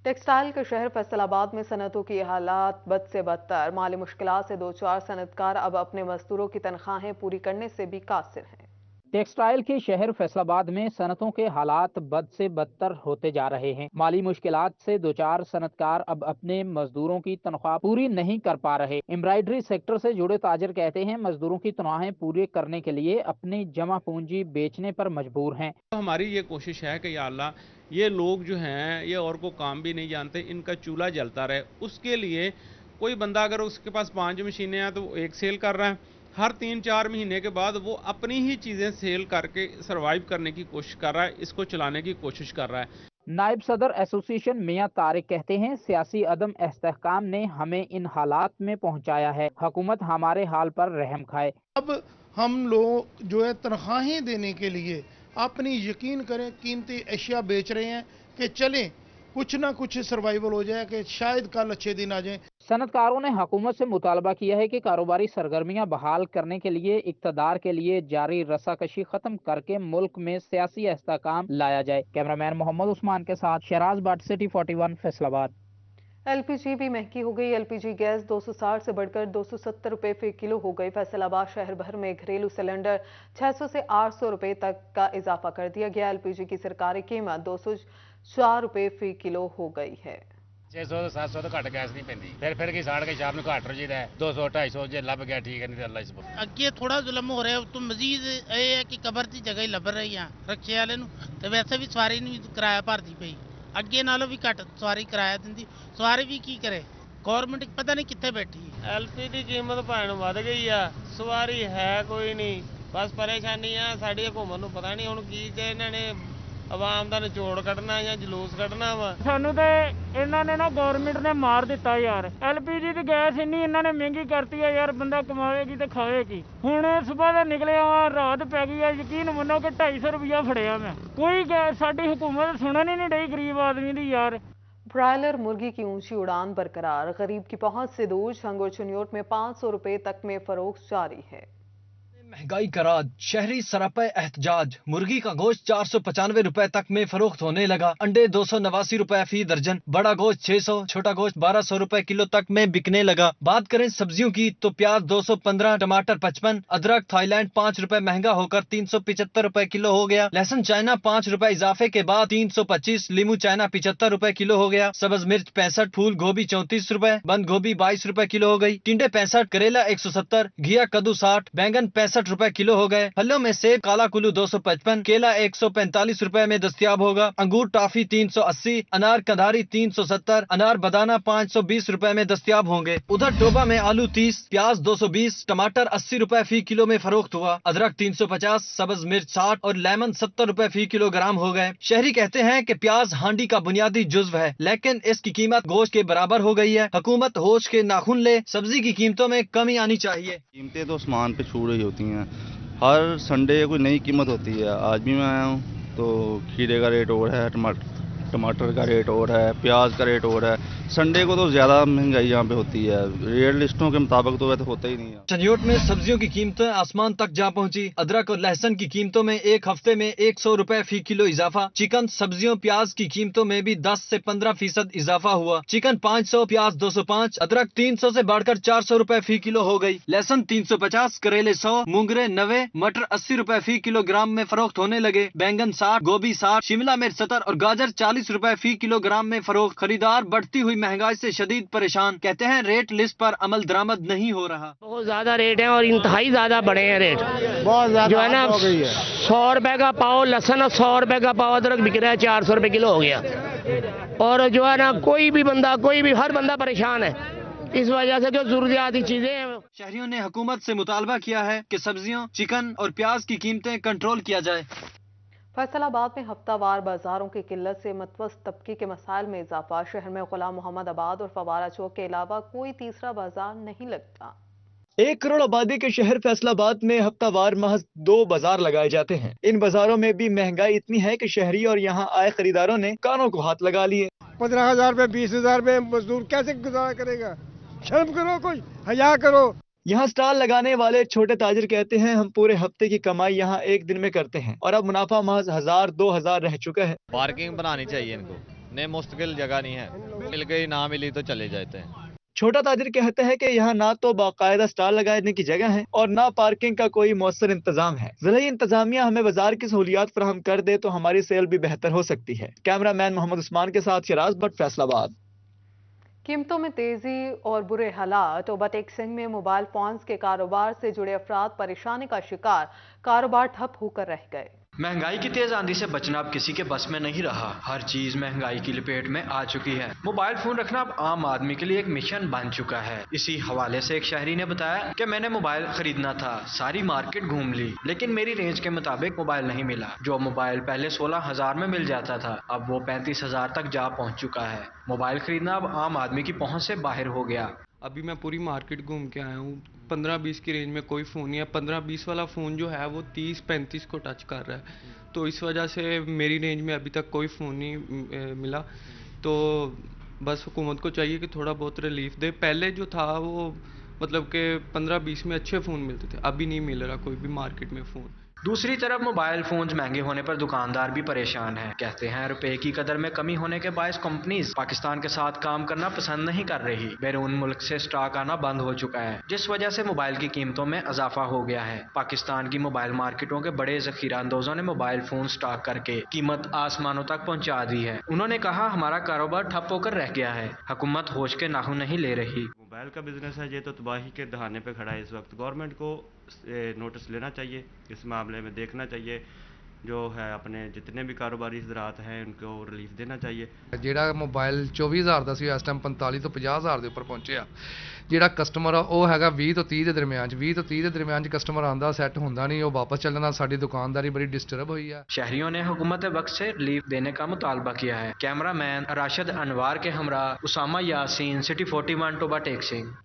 Textile के शहर फैसलाबाद में सनतों की हालात बद से बदतर। माली मुश्किलात से दो चार सनतकार अब अपने मजदूरों की तनख्वाहें पूरी करने से भी कासिर हैं। टेक्सटाइल के शहर फैसलाबाद में सनतों के हालात बद से बदतर होते जा रहे हैं। माली मुश्किलात से दो चार सनतकार अब अपने मजदूरों की तनख्वाह पूरी नहीं कर पा रहे। एम्ब्रॉयडरी सेक्टर से जुड़े ताजर कहते हैं मजदूरों की तनख्वाहें पूरी करने के लिए अपनी जमा पूंजी बेचने पर मजबूर हैं। हमारी ये कोशिश है कि या अल्लाह ये लोग जो हैं ये और को काम भी नहीं जानते, इनका चूल्हा जलता रहे। उसके लिए कोई बंदा अगर उसके पास 5 मशीनें हैं तो वो एक सेल कर रहा है, हर 3-4 महीने के बाद वो अपनी ही चीज़ें सेल करके सरवाइव करने की कोशिश कर रहा है, इसको चलाने की कोशिश कर रहा है। नायब सदर एसोसिएशन मियां तारिक कहते हैं सियासी अदम इस्तेहकाम ने हमें इन हालात में पहुंचाया है। हुकूमत हमारे हाल पर रहम खाए। अब हम लोग जो है तनख्वाहें देने के लिए अपनी यकीन करें कीमती अशिया बेच रहे हैं कि चलें कुछ ना कुछ सर्वाइवल हो जाए कि शायद कल अच्छे दिन आ जाएं। सनतकारों ने हुकूमत से मुतालबा किया है कि कारोबारी सरगर्मियां बहाल करने के लिए इक़्तिदार के लिए जारी रस्साकशी खत्म करके मुल्क में सियासी इस्तेहकाम लाया जाए। कैमरामैन मोहम्मद उस्मान के साथ शराज बाट, सिटी 41 फैसलाबाद। एलपीजी भी महंगी हो गई। एलपीजी गैस 260 से बढ़कर 270 रुपए फी किलो हो गई। फैसलाबाद शहर भर में घरेलू सिलेंडर 600 से 800 रुपए तक का इजाफा कर दिया गया। एलपीजी की सरकारी कीमत 204 रुपए फी किलो हो गई है। 600 ਤੋਂ 700 ਤੋਂ ਘੱਟ ਗੈਸ ਨਹੀਂ ਪੈਂਦੀ। ਫਿਰ ਕੀ ਸਾੜ ਕੇ ਸ਼ਾਮ ਨੂੰ ਘੱਟ ਰਜੀਦਾ ਹੈ 200 250 ਜੇ ਲੱਭ ਗਿਆ ਠੀਕ ਹੈ, ਨਹੀਂ ਤਾਂ ਅੱਲਾ ਇਸ ਪਰ। ਅੱਗੇ ਥੋੜਾ ਜ਼ੁਲਮ ਹੋ ਰਿਹਾ ਉਤੋਂ ਮਜ਼ੀਦ ਇਹ ਹੈ ਕਿ ਕਬਰ ਦੀ ਜਗ੍ਹਾ ਹੀ ਲੱਭ ਰਹੀ ਆ ਰੱਖੇ ਵਾਲੇ ਨੂੰ, ਤੇ ਵੈਸੇ ਵੀ ਸਵਾਰੀ ਨੂੰ ਕਿਰਾਇਆ ਭਰਦੀ ਪਈ, ਅੱਗੇ ਨਾਲੋਂ ਵੀ ਘੱਟ ਸਵਾਰੀ ਕਿਰਾਇਆ ਦਿੰਦੀ। ਸਵਾਰੀ ਵੀ ਕੀ ਕਰੇ, ਗਵਰਨਮੈਂਟ ਪਤਾ ਨਹੀਂ ਕਿੱਥੇ ਬੈਠੀ ਹੈ। ਐਲਪੀ ਦੀ ਕੀਮਤ ਭਾਣ ਵੱਧ ਗਈ ਆ, ਸਵਾਰੀ ਹੈ ਕੋਈ ਨਹੀਂ, ਬਸ ਪਰੇਸ਼ਾਨੀ ਆ ਸਾਡੀ ਹਕੂਮਤ ਨੂੰ ਪਤਾ ਨਹੀਂ ਹੁਣ ਕੀ ਤੇ ਇਹਨਾਂ ਨੇ ਆਵਾਮ ਦਾ ਨਿਚੋੜ ਕੱਢਣਾ ਜਾਂ ਜਲੂਸ ਕੱਢਣਾ ਵਾ। ਸਾਨੂੰ ਤੇ ਇਹਨਾਂ ਨੇ ਨਾ ਗਵਰਨਮੈਂਟ ਨੇ ਮਾਰ ਦਿੱਤਾ ਯਾਰ। ਐਲਪੀਜੀ ਦੀ ਗੈਸ ਇੰਨੀ ਇਹਨਾਂ ਨੇ ਮਹਿੰਗੀ ਕਰਤੀ ਹੈ ਯਾਰ, ਬੰਦਾ ਕਮਾਵੇਗੀ ਤੇ ਖਾਵੇਗੀ। ਹੁਣ ਸਵੇਰ ਦਾ ਨਿਕਲਿਆ ਵਾ, ਰਾਤ ਪੈ ਗਈ ਹੈ, ਯਕੀਨ ਮੰਨੋ ਕਿ 250 ਰੁਪਇਆ ਫੜਿਆ ਮੈਂ। ਕੋਈ ਗੈਸ ਸਾਡੀ हुकूमत सुनन ही नहीं रही गरीब आदमी दी यार। ब्रायलर मुर्गी की ऊंची उड़ान बरकरार। गरीब की पहुंच से दूर संगोर चुनियोट में 500 रुपए तक में फरोख्त जारी है। महंगाई का राज, शहरी सरापे एहतजाज। मुर्गी का गोश्त 495 रुपए तक में फरोख्त होने लगा। अंडे 289 रुपए फी दर्जन, बड़ा गोश्त 600, छोटा गोश्त 1200 रुपए किलो तक में बिकने लगा। बात करें सब्जियों की तो प्याज 215, टमाटर 55, अदरक थाईलैंड 5 रुपए महंगा होकर 375 रुपए किलो हो गया। लहसुन चाइना 5 रुपए इजाफे के बाद 325, लीमू चाइना 75 रुपए किलो हो गया। सब्ज मिर्च 65, फूल गोभी 34 रुपए, बंद गोभी 22 रुपए किलो हो गई। टिंडे 65, करेला 170, घिया कद्दू 60, बैंगन 65 रुपए किलो हो गए। फलों में सेब काला कुल्लू 255, केला 145 रुपए में दस्तयाब होगा। अंगूर टाफी 380, अनार कंधारी 370, अनार बदाना 520 रुपए में दस्तयाब होंगे। उधर टोबा में आलू 30, प्याज 220, टमाटर 80 रुपए फी किलो में फरोख्त हुआ। अदरक 350, सब्ज मिर्च 60 और लेमन 70 रुपए फी किलोग्राम हो गए। शहरी कहते हैं कि प्याज हांडी का बुनियादी जुज्व है, लेकिन इसकी कीमत गोश्त के बराबर हो गई है। हुकूमत होश के नाखून ले, सब्जी की कीमतों में कमी आनी चाहिए। कीमतें तो आसमान पे छू रही होती हैं, हर संडे कोई नई कीमत होती है। आज भी मैं आया हूँ तो खीरे का रेट और है, टमाटर का रेट और है, प्याज का रेट और है। संडे को तो ज्यादा महंगाई यहाँ पे होती है, रेट लिस्टों के मुताबिक तो वैसे होता ही नहीं है। चनियोट में सब्जियों की कीमतें आसमान तक जा पहुंची। अदरक और लहसुन की कीमतों में एक हफ्ते में 100 रुपए फी किलो इजाफा। चिकन, सब्जियों, प्याज की कीमतों में भी 10 से 15% इजाफा हुआ। चिकन 500, प्याज 205, अदरक 300 से बढ़कर 400 रुपए फी किलो हो गई। लहसुन 350, करेले 100, मूंगरे 90, मटर 80 रुपए फी किलोग्राम में फरोख्त होने लगे। बैंगन 60, गोभी 60, शिमला मिर्च 70 और गाजर 40 रुपए फी किलोग्राम में फरोख्त। खरीदार बढ़ती हुई महंगाई से शदीद परेशान, कहते हैं रेट लिस्ट पर अमल दरामद नहीं हो रहा। बहुत ज्यादा रेट है और इंतहाई ज्यादा बढ़े हैं रेट, बहुत ज्यादा जो है ना। 100 रुपए का पाव लहसुन और 100 रुपए का पाव अदरक बिक रहा है, 400 रुपए किलो हो गया। और जो है ना कोई भी हर बंदा परेशान है इस वजह से जो जरूरियाती चीजें हैं। शहरियों ने हुकूमत से मुतालबा किया है कि सब्जियों, चिकन और प्याज की कीमतें कंट्रोल किया जाए। फैसलाबाद में हफ्तावार बाजारों की किल्लत से मतवस्त तबके के मसाइल में इजाफा। शहर में गुलाम मोहम्मद आबाद और फवारा चौक के अलावा कोई तीसरा बाजार नहीं लगता। 1 करोड़ आबादी के शहर फैसलाबाद में हफ्तावार महज 2 बाजार लगाए जाते हैं। इन बाजारों में भी महंगाई इतनी है कि शहरी और यहाँ आए खरीदारों ने कानों को हाथ लगा लिए। 15,000 रुपए 20,000 रुपए मजदूर कैसे गुजारा करेगा? शर्म करो, कोई हया करो। यहाँ स्टॉल लगाने वाले छोटे ताजिर कहते हैं हम पूरे हफ्ते की कमाई यहाँ एक दिन में करते हैं और अब मुनाफा महज 1,000-2,000 रह चुका है। पार्किंग बनानी चाहिए इनको, नहीं मुश्किल जगह नहीं है, मिल गई ना मिली तो चले जाते हैं। छोटा ताजिर कहते हैं कि यहाँ ना तो बाकायदा स्टॉल लगाने की जगह है और ना पार्किंग का कोई मौसर इंतजाम है। जिला इंतजामिया हमें बाजार की सहूलियात फराहम कर दे तो हमारी सेल भी बेहतर हो सकती है। कैमरामैन मोहम्मद उस्मान के साथ शिराज भट्ट, फैसलाबाद। कीमतों में तेजी और बुरे हालात। ओवरटेक्सिंग में मोबाइल फोन्स के कारोबार से जुड़े अफराद परेशानी का शिकार, कारोबार ठप होकर रह गए। महंगाई की तेज आंधी से बचना अब किसी के बस में नहीं रहा। हर चीज महंगाई की लपेट में आ चुकी है। मोबाइल फोन रखना अब आम आदमी के लिए एक मिशन बन चुका है। इसी हवाले से एक शहरी ने बताया कि मैंने मोबाइल खरीदना था, सारी मार्केट घूम ली, लेकिन मेरी रेंज के मुताबिक मोबाइल नहीं मिला। जो मोबाइल पहले 16,000 में मिल जाता था, अब वो 35,000 तक जा पहुंच चुका है। मोबाइल खरीदना अब आम आदमी की पहुंच से बाहर हो गया। अभी मैं पूरी मार्केट घूम के आया हूँ, 15-20 की रेंज में कोई फ़ोन नहीं है। 15-20 वाला फ़ोन जो है वो 30-35 को टच कर रहा है, तो इस वजह से मेरी रेंज में अभी तक कोई फ़ोन नहीं मिला। तो बस हुकूमत को चाहिए कि थोड़ा बहुत रिलीफ दे। पहले जो था वो मतलब कि 15-20 में अच्छे फ़ोन मिलते थे, अभी नहीं मिल रहा कोई भी मार्केट में फ़ोन। दूसरी तरफ मोबाइल फोन्स महंगे होने पर दुकानदार भी परेशान हैं। कहते हैं रुपए की कदर में कमी होने के बायस कंपनीज पाकिस्तान के साथ काम करना पसंद नहीं कर रही। बैरून मुल्क से स्टॉक आना बंद हो चुका है, जिस वजह से मोबाइल की कीमतों में इजाफा हो गया है। पाकिस्तान की मोबाइल मार्केटों के बड़े जखीरा अंदोजों ने मोबाइल फोन स्टॉक करके कीमत आसमानों तक पहुँचा दी है। उन्होंने कहा हमारा कारोबार ठप होकर रह गया है, हुकूमत होश के नाखून नहीं ले रही। मोबाइल का बिजनेस है, ये तो तबाही के दहाने पे खड़ा है इस वक्त। गवर्नमेंट को नोटिस लेना चाहिए, इस मामले में देखना चाहिए, जो है अपने जितने भी कारोबारी हजरात हैं उनको रिलीफ देना चाहिए। ਜਿਹੜਾ ਮੋਬਾਈਲ 24,000 ਦਾ ਸੀ ਇਸ ਟਾਈਮ 45 ਤੋਂ 50,000 ਦੇ ਉੱਪਰ ਪਹੁੰਚਿਆ। ਜਿਹੜਾ ਕਸਟਮਰ ਆ ਉਹ ਹੈਗਾ 20 ਤੋਂ 30 ਦੇ ਦਰਮਿਆਨ 20 ਤੋਂ 30 ਦੇ ਦਰਮਿਆਨ ਚ ਕਸਟਮਰ ਆਂਦਾ ਸੈੱਟ ਹੁੰਦਾ ਨਹੀਂ, ਉਹ ਵਾਪਸ ਚੱਲਣਾ। ਸਾਡੀ ਦੁਕਾਨਦਾਰੀ ਬੜੀ ਡਿਸਟਰਬ ਹੋਈ ਆ। शहरियों ने हुकूमत वक्त से रिलीफ देने का मुतालबा किया है। कैमरामैन राशिद अनवार के हमरा उसामा यासीन, सिटी 41 ओवरटेक्सिंग।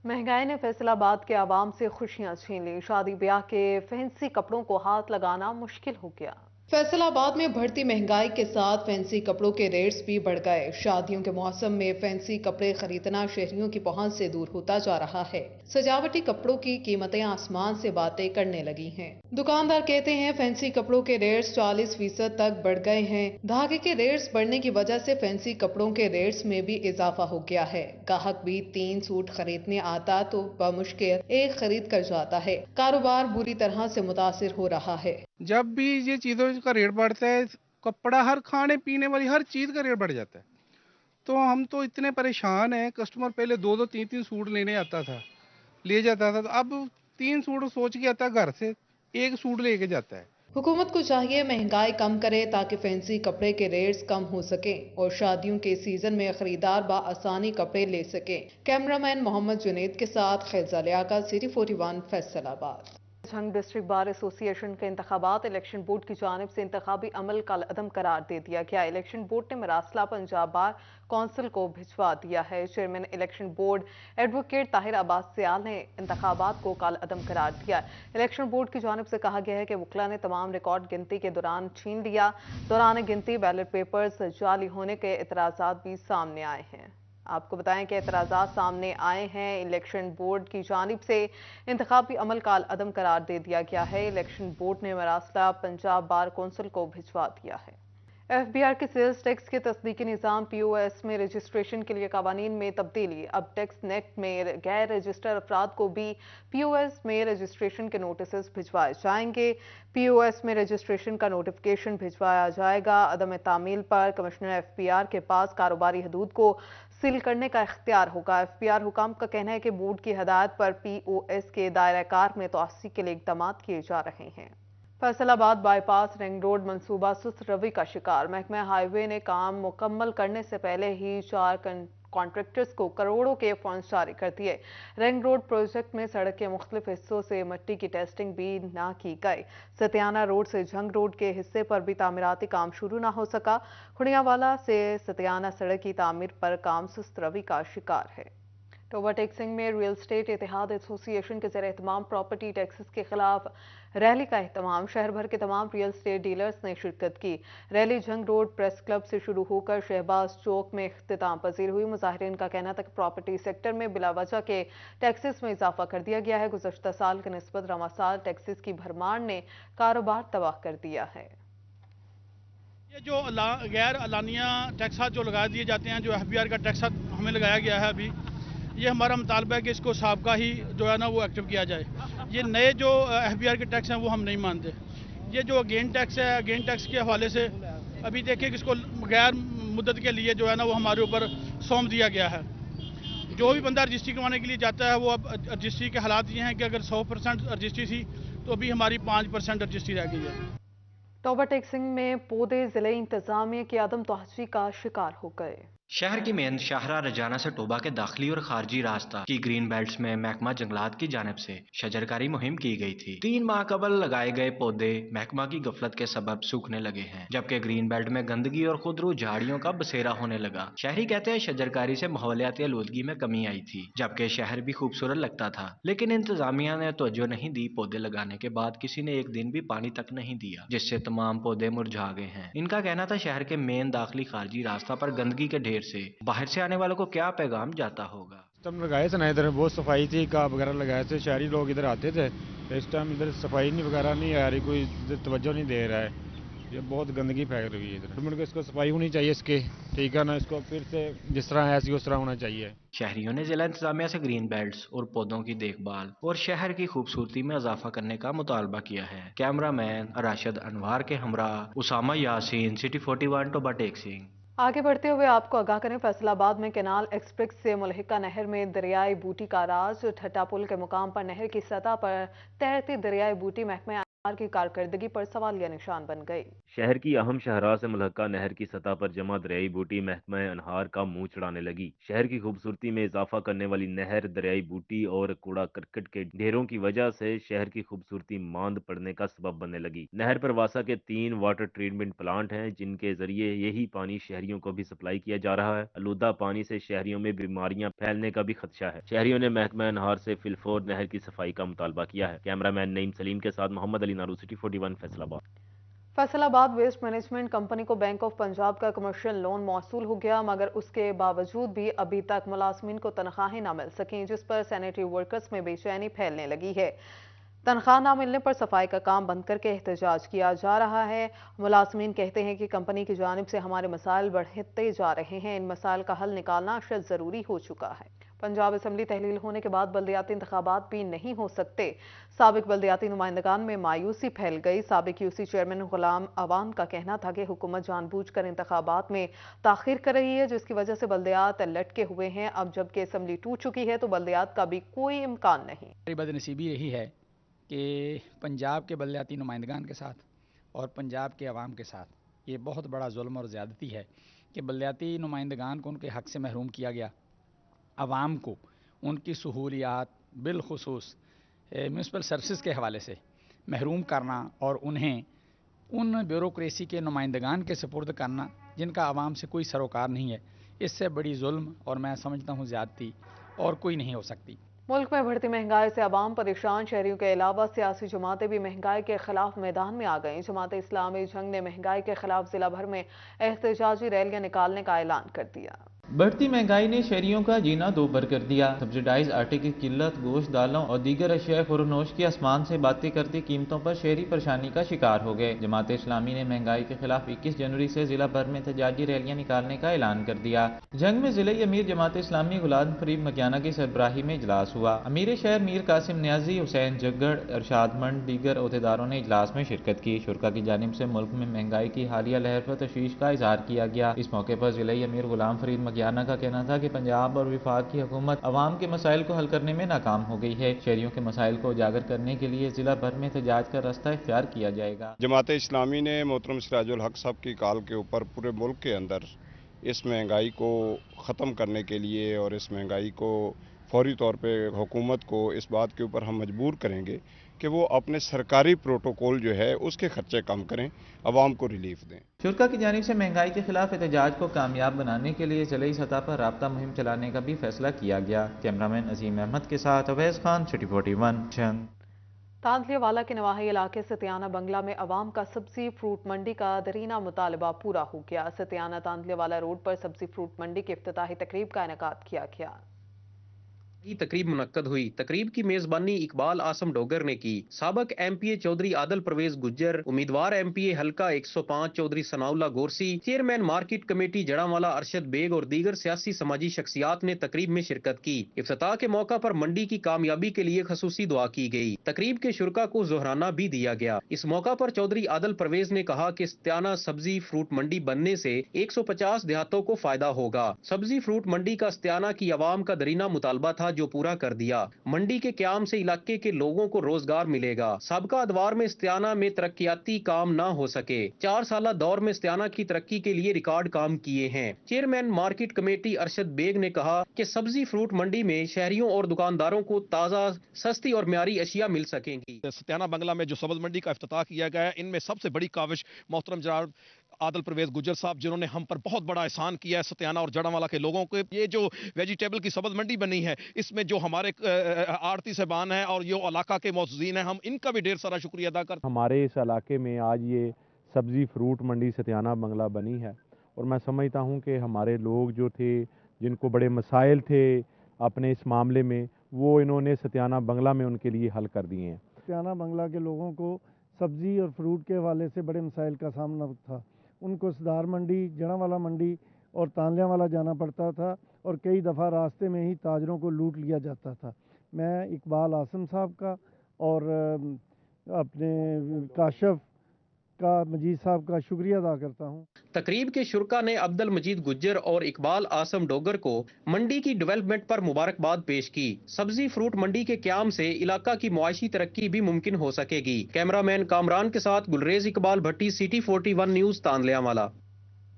महंगाई ने फैसलाबाद के आवाम से खुशियां छीन ली। शादी ब्याह के फैंसी कपड़ों को हाथ लगाना मुश्किल हो गया। फैसलाबाद में बढ़ती महंगाई के साथ फैंसी कपड़ों के रेट्स भी बढ़ गए। शादियों के मौसम में फैंसी कपड़े खरीदना शहरियों की पहुंच से दूर होता जा रहा है। सजावटी कपड़ों की कीमतें आसमान से बातें करने लगी हैं। दुकानदार कहते हैं फैंसी कपड़ों के रेट्स 40% तक बढ़ गए हैं। धागे के रेट्स बढ़ने की वजह से फैंसी कपड़ों के रेट्स में भी इजाफा हो गया है। गाहक भी 3 सूट खरीदने आता तो बमुश्किल एक खरीद कर जाता है। कारोबार बुरी तरह से मुतासिर हो रहा है। जब भी ये चीज़ों का रेट बढ़ता है, कपड़ा, हर खाने पीने वाली हर चीज़ का रेट बढ़ जाता है, तो हम तो इतने परेशान हैं। कस्टमर पहले 2-2, 3-3 सूट लेने आता था, ले जाता था, तो अब 3 सूट सोच के आता घर से, 1 सूट लेके जाता है। हुकूमत को चाहिए महंगाई कम करे ताकि फैंसी कपड़े के रेट्स कम हो सकें और शादियों के सीजन में खरीदार बआसानी कपड़े ले सकें। कैमरामैन मोहम्मद जुनेद के साथ खैजा Liaquat, city 41 Faisalabad. Jhang district bar association के इंतखाबात इलेक्शन बोर्ड की जानिब से इंतखाबी अमल का अदम करार दे दिया गया। इलेक्शन बोर्ड ने मरासला पंजाब बार कौंसिल को भिजवा दिया है। Chairman election board advocate Tahir Abbas Sial ने इंतखाबात को काल अदम करार दिया। इलेक्शन बोर्ड की जानिब से कहा गया है कि वकला ने तमाम रिकॉर्ड गिनती के दौरान छीन लिया। दौरान गिनती बैलेट पेपर्स जाली होने के एतराज़ात भी सामने आए हैं। आपको बताएं कि एतराज़ात सामने आए हैं। इलेक्शन बोर्ड की जानिब से इंतखाबी अमल का अदम करार दे दिया गया है। इलेक्शन बोर्ड ने मरासला पंजाब बार कौंसिल को भिजवा दिया है। FBR के सेल्स टैक्स के तस्दीकी निज़ाम POS में रजिस्ट्रेशन के लिए कवानीन में तब्दीली। अब टैक्स नेट में गैर रजिस्टर अफराद को भी POS में रजिस्ट्रेशन के नोटिस भिजवाए जाएंगे। POS में रजिस्ट्रेशन का नोटिफिकेशन भिजवाया जाएगा। अदम तामील पर कमिश्नर FBR के पास कारोबारी हदूद को सील करने का इख्तियार होगा। FBR हुकाम का कहना है कि बोर्ड की हदायत पर POS के दायरा कार में तोसी के लिए इक़दाम किए जा रहे हैं। फैसलाबाद बाईपास रिंग रोड मंसूबा सुस्त रवि का शिकार। महकमा हाईवे ने काम मुकम्मल करने से पहले ही 4 कॉन्ट्रैक्टर्स को करोड़ों के फंड्स जारी कर दिए। रिंग रोड प्रोजेक्ट में सड़क के मुख्तलिफ हिस्सों से मिट्टी की टेस्टिंग भी ना की गई। सतियाना रोड से झंग रोड के हिस्से पर भी तामीराती काम शुरू ना हो सका। खुड़ियावाला से सतियाना सड़क की तामीर पर काम सुस्त रवि का शिकार है। ओवरटेक्सिंग में रियल स्टेट इत्तेहाद एसोसिएशन के ज़ेर एहतमाम प्रॉपर्टी टैक्सेस के खिलाफ रैली का एहतमाम। शहर भर के तमाम रियल स्टेट डीलर्स ने शिरकत की। Rally Jhang road press club से शुरू होकर शहबाज चौक में इख्तिताम पजीर हुई। मुजाहिरीन का कहना था कि प्रॉपर्टी सेक्टर में बिला वजह के टैक्सेस में इजाफा कर दिया गया है। गुज़श्ता साल के निस्बत रवा साल टैक्सेस की भरमार ने कारोबार तबाह कर दिया है। یہ جو غیر اعلانیہ ٹیکسات جو لگا دیے جاتے ہیں، جو FBR کا ٹیکس ہمیں لگایا گیا ہے ابھی، یہ ہمارا مطالبہ ہے کہ اس کو سابقہ ہی جو ہے نا وہ ایکٹیو کیا جائے۔ یہ نئے جو FBR کے ٹیکس ہیں وہ ہم نہیں مانتے۔ یہ جو گین ٹیکس ہے، گین ٹیکس کے حوالے سے ابھی دیکھیں کہ اس کو غیر مدت کے لیے جو ہے نا وہ ہمارے اوپر سونپ دیا گیا ہے۔ جو بھی بندہ رجسٹری کروانے کے لیے جاتا ہے، وہ اب رجسٹری کے حالات یہ ہیں کہ اگر 100% رجسٹری تھی تو ابھی ہماری 5% رجسٹری رہ گئی ہے۔ ٹوبہ ٹیکسنگ میں پودے ضلعی انتظامیہ کی عدم توجہی کا شکار ہو گئے۔ شہر کی مین شاہراہ رجانہ سے ٹوبہ کے داخلی اور خارجی راستہ کی گرین بیلٹس میں محکمہ جنگلات کی جانب سے شجرکاری مہم کی گئی تھی۔ 3 ماہ قبل لگائے گئے پودے محکمہ کی غفلت کے سبب سوکھنے لگے ہیں، جبکہ گرین بیلٹ میں گندگی اور خودرو جھاڑیوں کا بسیرا ہونے لگا۔ شہری کہتے ہیں شجرکاری سے ماحولیاتی آلودگی میں کمی آئی تھی، جبکہ شہر بھی خوبصورت لگتا تھا، لیکن انتظامیہ نے توجہ نہیں دی۔ پودے لگانے کے بعد کسی نے ایک دن بھی پانی تک نہیں دیا، جس سے تمام پودے مرجھا گئے ہیں۔ ان کا کہنا تھا شہر کے مین داخلی خارجی راستہ پر گندگی کے ڈھیر سے باہر سے آنے والوں کو کیا پیغام جاتا ہوگا۔ سسٹم لگائے تھے نا، ادھر بہت صفائی تھی، کاپ وغیرہ لگائے تھے، شہری لوگ ادھر آتے تھے، اس ٹائم ادھر صفائی نہیں وغیرہ نہیں آ رہی، کوئی توجہ نہیں دے رہا ہے، یہ بہت گندگی پھیل رہی ہے ادھر۔ گورنمنٹ کو اس کو صفائی ہونی چاہیے اس کے، ٹھیک ہے نا، اس کو پھر سے جس طرح ہے ایسی اس طرح ہونا چاہیے۔ شہریوں نے ضلع انتظامیہ سے گرین بیلٹس اور پودوں کی دیکھ بھال اور شہر کی خوبصورتی میں اضافہ کرنے کا مطالبہ کیا ہے۔ کیمرہ مین راشد انوار کے ہمراہ اسامہ یاسین، سٹی 41 ٹوبہ ٹیکسنگ۔ آگے بڑھتے ہوئے آپ کو آگاہ کریں، فیصل آباد میں کینال ایکسپریس سے ملحقہ نہر میں دریائے بوٹی کا راز۔ ٹھٹا پل کے مقام پر نہر کی سطح پر تیرتی دریائے بوٹی محکمہ انہار کی کارکردگی پر سوالیہ نشان بن گئی۔ شہر کی اہم شاہراہ سے ملحقہ نہر کی سطح پر جمع دریائی بوٹی محکمہ انہار کا منہ چڑھانے لگی۔ شہر کی خوبصورتی میں اضافہ کرنے والی نہر دریائی بوٹی اور کوڑا کرکٹ کے ڈھیروں کی وجہ سے شہر کی خوبصورتی ماند پڑنے کا سبب بننے لگی۔ نہر پر واسا کے 3 واٹر ٹریٹمنٹ پلانٹ ہیں، جن کے ذریعے یہی پانی شہریوں کو بھی سپلائی کیا جا رہا ہے۔ آلودہ پانی سے شہریوں میں بیماریاں پھیلنے کا بھی خدشہ ہے۔ شہریوں نے محکمہ انہار سے فی الفور نہر کی صفائی کا مطالبہ کیا ہے۔ کیمرہ مین نعیم سلیم کے ساتھ محمد علی نارو، سٹی 41 فیصل آباد۔ فیصل آباد ویسٹ مینجمنٹ کمپنی کو بینک آف پنجاب کا کمرشل لون موصول ہو گیا، مگر اس کے باوجود بھی ابھی تک ملازمین کو تنخواہیں نہ مل سکیں، جس پر سینیٹری ورکرز میں بے چینی پھیلنے لگی ہے۔ تنخواہ نہ ملنے پر صفائی کا کام بند کر کے احتجاج کیا جا رہا ہے۔ ملازمین کہتے ہیں کہ کمپنی کی جانب سے ہمارے مسائل بڑھتے جا رہے ہیں، ان مسائل کا حل نکالنا اشد ضروری ہو چکا ہے۔ پنجاب اسمبلی تحلیل ہونے کے بعد بلدیاتی انتخابات بھی نہیں ہو سکتے، سابق بلدیاتی نمائندگان میں مایوسی پھیل گئی۔ سابق QC چیئرمین غلام عوان کا کہنا تھا کہ حکومت جان بوجھ کر انتخابات میں تاخیر کر رہی ہے، جس کی وجہ سے بلدیات لٹکے ہوئے ہیں۔ اب جب کہ اسمبلی ٹوٹ چکی ہے تو بلدیات کا بھی کوئی امکان نہیں۔ بد نصیبی رہی ہے کہ پنجاب کے بلدیاتی نمائندگان کے ساتھ اور پنجاب کے عوام کے ساتھ یہ بہت بڑا ظلم اور زیادتی ہے کہ بلدیاتی نمائندگان کو ان کے حق سے محروم کیا گیا، عوام کو ان کی سہولیات بالخصوص میونسپل سروسز کے حوالے سے محروم کرنا اور انہیں ان بیوروکریسی کے نمائندگان کے سپرد کرنا جن کا عوام سے کوئی سروکار نہیں ہے، اس سے بڑی ظلم اور میں سمجھتا ہوں زیادتی اور کوئی نہیں ہو سکتی۔ ملک میں بڑھتی مہنگائی سے عوام پریشان، شہریوں کے علاوہ سیاسی جماعتیں بھی مہنگائی کے خلاف میدان میں آ گئیں۔ جماعت اسلامی جنگ نے مہنگائی کے خلاف ضلع بھر میں احتجاجی ریلیاں نکالنے کا اعلان کر دیا۔ بڑھتی مہنگائی نے شہریوں کا جینا دوبھر کر دیا۔ سبسڈائز آٹے کی قلت، گوشت، دالوں اور دیگر اشیاء فروخت کی آسمان سے باتیں کرتی قیمتوں پر شہری پریشانی کا شکار ہو گئے۔ جماعت اسلامی نے مہنگائی کے خلاف 21 جنوری سے ضلع بھر میں احتجاجی ریلیاں نکالنے کا اعلان کر دیا۔ جنگ میں ضلعی امیر جماعت اسلامی غلام فرید مکیانہ کی سربراہی میں اجلاس ہوا۔ امیر شہر میر قاسم نیازی، حسین جگڑ، ارشاد منڈ دیگر عہدیداروں نے اجلاس میں شرکت کی۔ شرکاء کی جانب سے ملک میں مہنگائی کی حالیہ لہر پر تشویش کا اظہار کیا گیا۔ اس موقع پر ضلعی امیر غلام فرید مکیانہ کا کہنا تھا کہ پنجاب اور وفاق کی حکومت عوام کے مسائل کو حل کرنے میں ناکام ہو گئی ہے۔ شہریوں کے مسائل کو اجاگر کرنے کے لیے ضلع بھر میں احتجاج کا راستہ اختیار کیا جائے گا۔ جماعت اسلامی نے محترم سراج الحق صاحب کی کال کے اوپر پورے ملک کے اندر اس مہنگائی کو ختم کرنے کے لیے اور اس مہنگائی کو فوری طور پہ حکومت کو اس بات کے اوپر ہم مجبور کریں گے کہ وہ اپنے سرکاری پروٹوکول جو ہے اس کے خرچے کم کریں، عوام کو ریلیف دیں۔ شرکاء کی جانب سے مہنگائی کے خلاف احتجاج کو کامیاب بنانے کے لیے ضلعی سطح پر رابطہ مہم چلانے کا بھی فیصلہ کیا گیا۔ کیمرامین عظیم احمد کے ساتھ اویس خان، سٹی 41 جنگ۔ تانتلیہ والا کے نواحی علاقے ستیانہ بنگلہ میں عوام کا سبزی فروٹ منڈی کا درینہ مطالبہ پورا ہو گیا۔ ستیانہ تانتلیہ والا روڈ پر سبزی فروٹ منڈی کی افتتاحی تقریب کا انعقاد کیا گیا۔ तकरीब मुनक्कद हुई। तकरीब की मेजबानी इकबाल आसम डोगर ने की। साबक MPA चौधरी आदल परवेज गुज्जर, उम्मीदवार MPA हल्का 105 Chaudhry Sanaullah Gorsi, chairman market committee Jaranwala Arshad Baig और दीगर सियासी समाजी शख्सियात ने तकरीब में शिरकत की। इफ्तिताह के मौका पर मंडी की कामयाबी के लिए खसूसी दुआ की गई। तकरीब के शुरका को जोहराना भी दिया गया। इस मौका पर चौधरी आदल परवेज ने कहा कि सत्याना सब्जी फ्रूट मंडी बनने से 150 देहातों को फायदा होगा। सब्जी फ्रूट मंडी का सत्याना की आवाम का दरीना मुतालबा था जो पूरा कर दिया। मंडी के क्याम से इलाके के लोगों को रोजगार मिलेगा। साबका अदवार में सत्याना में तरक्याती काम ना हो सके। 4 साल दौर में सत्याना की तरक्की के लिए रिकॉर्ड काम किए हैं। Chairman market committee Arshad Baig ने कहा कि सब्जी फ्रूट मंडी में शहरियों और दुकानदारों को ताज़ा, सस्ती और म्यारी अशिया मिल सकेंगी। सत्याना बंगला में जो सब्ज मंडी का इफ्तिताह किया गया है, इनमें सबसे बड़ी काविश मोहतरम जनाब आदल परवेज गुज्जर साहब, जिन्होंने हम पर बहुत बड़ा एहसान किया है सत्याना और जड़ांवाला के लोगों को। ये जो वेजिटेबल की सब्ज मंडी बनी है, इसमें जो हमारे आड़ती साहबान हैं और जो इलाका के मौजूदीन हैं, हम इनका भी ढेर सारा शुक्रिया अदा करते हैं। हमारे इस इलाके में आज ये सब्जी फ्रूट मंडी सत्याना बंगला बनी है और मैं समझता हूँ कि हमारे लोग जो थे, जिनको बड़े मसाइल थे अपने इस मामले में, वो इन्होंने सत्याना बंगला में उनके लिए हल कर दिए हैं। सत्याना बंगला के लोगों को सब्जी और फ्रूट के हवाले से बड़े मसाइल का सामना था। उनको सदार मंडी, जड़ांवाला मंडी और तांलियावाला जाना पड़ता था और कई दफ़ा रास्ते में ही ताजरों को लूट लिया जाता था। मैं इकबाल आसम साहब का और अपने काशफ का मजीद साहब का शुक्रिया अदा करता हूँ। तकरीब के शुरका ने अब्दुल मजीद गुज्जर और इकबाल आसम डोगर को मंडी की डेवलपमेंट पर मुबारकबाद पेश की। सब्जी फ्रूट मंडी के क्याम से इलाका की मुआशी तरक्की भी मुमकिन हो सकेगी। कैमरामैन कामरान के साथ Gulrez Iqbal Bhatti, city 41 news, Tandlianwala.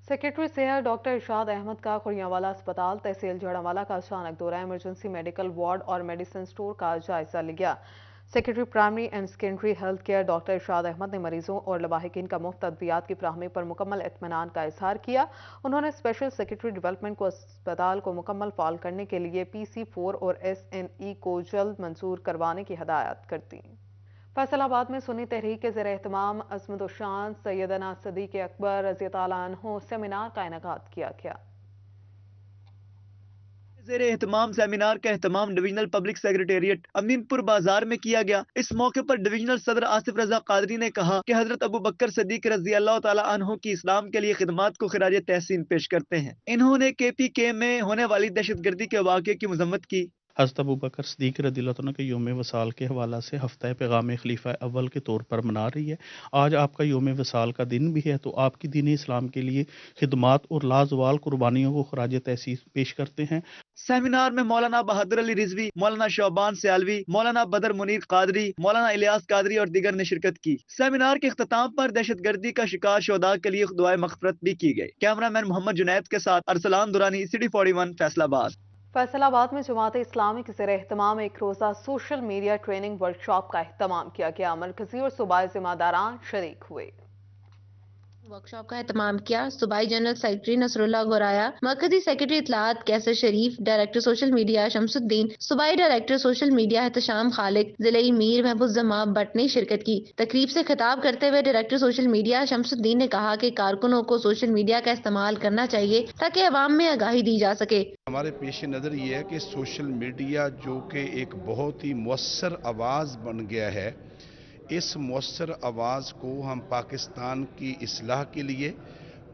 Secretary सेहत डॉक्टर इरशाद अहमद का खुरियांवाला अस्पताल तहसील जड़ांवाला का अचानक दौरा इमरजेंसी मेडिकल वार्ड और मेडिसिन स्टोर का जायजा लिया। Secretary primary and secondary health care doctor Irshad Ahmad ने मरीजों और लवाहिकीन का मुफ्त अद्वियात की फ्राहमी पर मुकम्मल इत्मीनान का इजहार किया। उन्होंने स्पेशल सेक्रेटरी डेवलपमेंट को अस्पताल को मुकम्मल फाल करने के लिए PC4 और SNE को जल्द मंजूर करवाने की हदायत कर दी। फैसलाबाद में सुन्नी तहरीक के ज़ेर एहतमाम अज़मत शान सैयदना सदीक़ अकबर रज़ी अल्लाह अन्हु सेमिनार का इनेकाद किया गया। ज़ेर एहतमाम सेमिनार का एहतमाम डिविजनल पब्लिक सेक्रेटेरिएट अमीनपुर बाजार में किया गया। इस मौके पर डिविजनल सदर आसिफ रजा कादरी ने कहा कि हजरत अबू बकर सदीक रज़ी अल्लाह तआला अन्हु की इस्लाम के लिए खिदमात को खिराज तहसीन पेश करते हैं। इन्होंने KPK में होने वाली दहशतगर्दी के वाक़े की मजम्मत की। हज़रत अबू बकर सदीक रज़ियल्लाहु अन्हु के योम वसाल के हवाला से हफ्ता पैगाम खलीफा अव्वल के तौर पर मना रही है। आज आपका योम वसाल का दिन भी है, तो आपकी दीन इस्लाम के लिए खिदमात और लाजवाल कुर्बानियों को खराज तहसीन पेश करते हैं। सेमिनार में मौलाना बहादुर अली रिजवी, मौलाना शोबान सियालवी, मौलाना बदर मुनीर कादरी, मौलाना इलियास कादरी और दीगर ने शिरकत की। सेमिनार के इख्तिताम पर दहशतगर्दी का शिकार शोदा के लिए दुआए मग़फ़िरत भी की गई। कैमरामैन मोहम्मद जुनैद के साथ अरसलान दुरानी, सिटी 41 फैसलाबाद। फैसलाबाद में जमात इस्लामी के ज़ेर एहतमाम एक रोज़ा सोशल मीडिया ट्रेनिंग वर्कशॉप का एहतमाम किया गया। मरकजी और सूबाई ज़िम्मेदारान शरीक हुए। वर्कशॉप का एहतमाम किया सूबाई जनरल सेक्रेटरी नसरुल्लाह गोराया, मरकजी सेक्रेटरी इत्तलात कैसर शरीफ, डायरेक्टर सोशल मीडिया शमसुद्दीन, सूबाई डायरेक्टर सोशल मीडिया एहतशाम खालिक, ज़िले मीर महबूब भट्ट ने शिरकत की। तकरीब से खिताब करते हुए डायरेक्टर सोशल मीडिया शमसुद्दीन ने कहा कि कारकुनों को सोशल मीडिया का इस्तेमाल करना चाहिए ताकि अवाम में आगाही दी जा सके। हमारे पेश नज़र ये है कि सोशल मीडिया जो कि एक बहुत ही मुअस्सर आवाज़ बन गया है, इस मुअस्सर आवाज़ को हम पाकिस्तान की इस्लाह के लिए,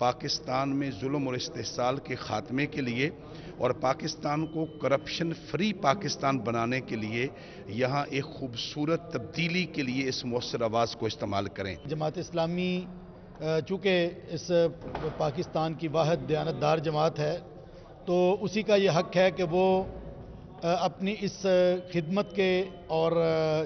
पाकिस्तान में जुल्म और इस्तेहसाल के ख़ात्मे के लिए और पाकिस्तान को करप्शन फ्री पाकिस्तान बनाने के लिए यहाँ एक खूबसूरत तब्दीली के लिए इस मुअस्सर आवाज़ को इस्तेमाल करें। जमात इस्लामी चूँकि इस पाकिस्तान की वाहिद दयानतदार जमात है, तो उसी का ये हक़ है कि वो अपनी इस खिदमत के और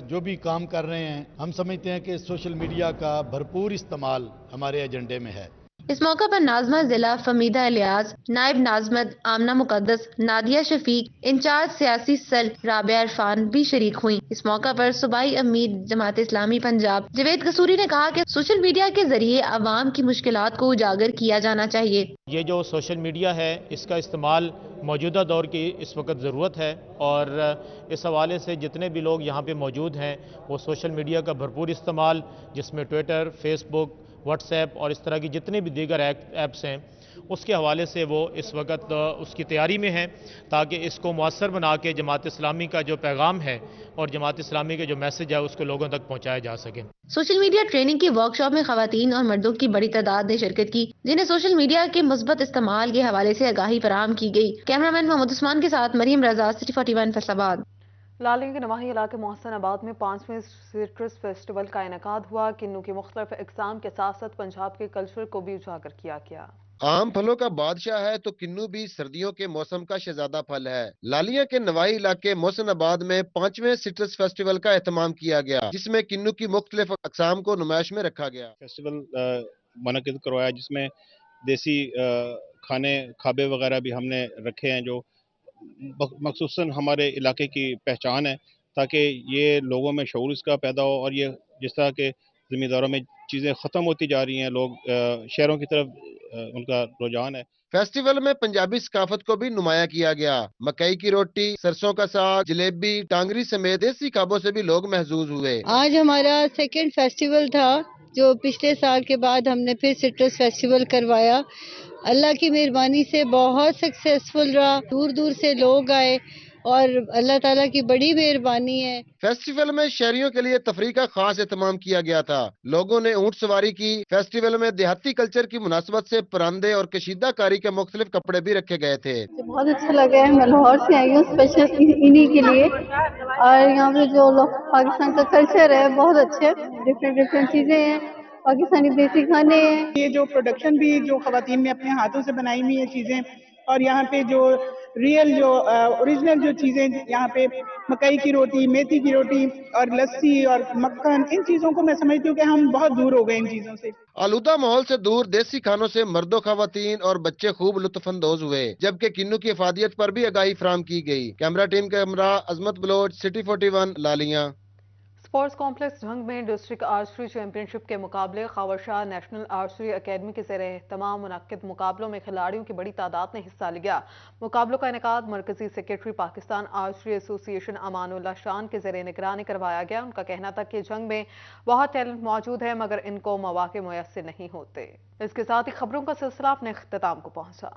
जो भी काम कर रहे हैं, हम समझते हैं कि सोशल मीडिया का भरपूर इस्तेमाल हमारे एजेंडे में है। इस मौका पर नाजमा जिला फमीदा इलियास, नायब नाजमत आमना मुकद्दस, नादिया शफीक, इंचार्ज सियासी सेल राबिया इरफान भी शरीक हुई। इस मौका पर सूबाई अमीर जमात इस्लामी पंजाब जवेद कसूरी ने कहा कि सोशल मीडिया के जरिए आवाम की मुश्किलात को उजागर किया जाना चाहिए। ये जो सोशल मीडिया है, इसका इस्तेमाल मौजूदा दौर की इस वक्त ज़रूरत है और इस हवाले से जितने भी लोग यहाँ पे मौजूद हैं वो सोशल मीडिया का भरपूर इस्तेमाल, जिसमें ट्विटर, फेसबुक, व्हाट्सएप और इस तरह की जितने भी दीगर ऐप्स हैं, उसके हवाले से वो इस वक्त उसकी तैयारी में है ताकि इसको मौसर बना के जमात इस्लामी का जो पैगाम है और जमात इस्लामी के जो मैसेज है उसको लोगों तक पहुँचाया जा सके। सोशल मीडिया ट्रेनिंग की वर्कशॉप में खवातीन और मर्दों की बड़ी तादाद ने शिरकत की, जिन्हें सोशल मीडिया के मुस्बत इस्तेमाल के हवाले से आगाही फराहम की गई। कैमरामैन मोहम्मद उस्मान के साथ मरियम रजा, सिटी 41 फैसलाबाद। लालिंग के नवाही इलाके मोहसिनाबाद में 5वें सिट्रस फेस्टिवल का इनेकाद हुआ। किन्नू की मुख्तलिफ इकसाम के साथ साथ पंजाब के कल्चर को भी उजागर किया गया। आम फलों का बादशाह है तो किन्नू भी सर्दियों के मौसम का शहजादा फल है। लालिया के नवाही इलाके मोहसिनाबाद में 5वें सिट्रस फेस्टिवल का एहतमाम किया गया, जिसमें किन्नू की मुख्तलिफ अकसाम को नुमाइश में रखा गया। फेस्टिवल मुनक्किद करवाया जिसमें देसी खाने खाबे वगैरह भी हमने रखे हैं जो मखसूसन हमारे इलाके की पहचान है, ताकि ये लोगों में शऊर इसका पैदा हो। और ये जिस तरह के ज़मींदारों में चीज़ें ख़त्म होती जा रही हैं, लोग शहरों की तरफ उनका रुझान है। फेस्टिवल में पंजाबी सकाफत को भी नुमाया किया गया। मकई की रोटी, सरसों का साग, जलेबी, टांगरी समेत देसी खाबों से भी लोग महजूज हुए। आज हमारा सेकेंड फेस्टिवल था, जो पिछले साल के बाद हमने फिर सिट्रस फेस्टिवल करवाया। अल्लाह की मेहरबानी से बहुत सक्सेसफुल रहा, दूर दूर से लोग आए और अल्लाह ताला की बड़ी मेहरबानी है। फेस्टिवल में शहरियों के लिए तफरीह का खास एहतमाम किया गया था। लोगों ने ऊंट सवारी की। फेस्टिवल में देहाती कल्चर की मुनासबत से परांदे और कशीदा कारी के मुख्तलिफ कपड़े भी रखे गए थे। बहुत अच्छा लगा है, मैं लाहौर से आई हूँ स्पेशल इन्हीं के लिए। और यहाँ पे जो लोग पाकिस्तान का कल्चर है बहुत अच्छे, डिफरेंट चीजें हैं, पाकिस्तानी देसी खाने हैं। ये जो प्रोडक्शन भी जो खवातीन ने अपने हाथों से बनाई हुई है चीजें, और यहाँ पे जो रियल जो ओरिजिनल जो चीजें यहाँ पे मकई की रोटी, मेथी की रोटी और लस्सी और मक्खन, इन चीजों को मैं समझती हूँ कि हम बहुत दूर हो गए इन चीजों से। आलूदा माहौल से दूर देसी खानों से मर्दों, खवातीन और बच्चे खूब लुत्फानंदोज हुए, जबकि किन्नू की अफादियत पर भी आगाही फराहम की गई। कैमरा टीम के हमरा अजमत बलोच, सिटी 41 लालिया। स्पोर्ट्स कॉम्प्लेक्स झंग में डिस्ट्रिक्ट आर्चरी चैंपियनशिप के मुकाबले Khawar Shah national archery academy के ज़रिए तमाम मुनक्किद मुकाबलों में खिलाड़ियों की बड़ी तादाद ने हिस्सा लिया। मुकाबलों का इनेकाद मरकजी secretary Pakistan archery association Amanullah शान के ज़रिए निगरानी करवाया गया। उनका कहना था कि जंग में बहुत टैलेंट मौजूद है, मगर इनको मौके मुयस्सर नहीं होते। इसके साथ ही खबरों का सिलसिला अपने इख्तिताम को पहुंचा।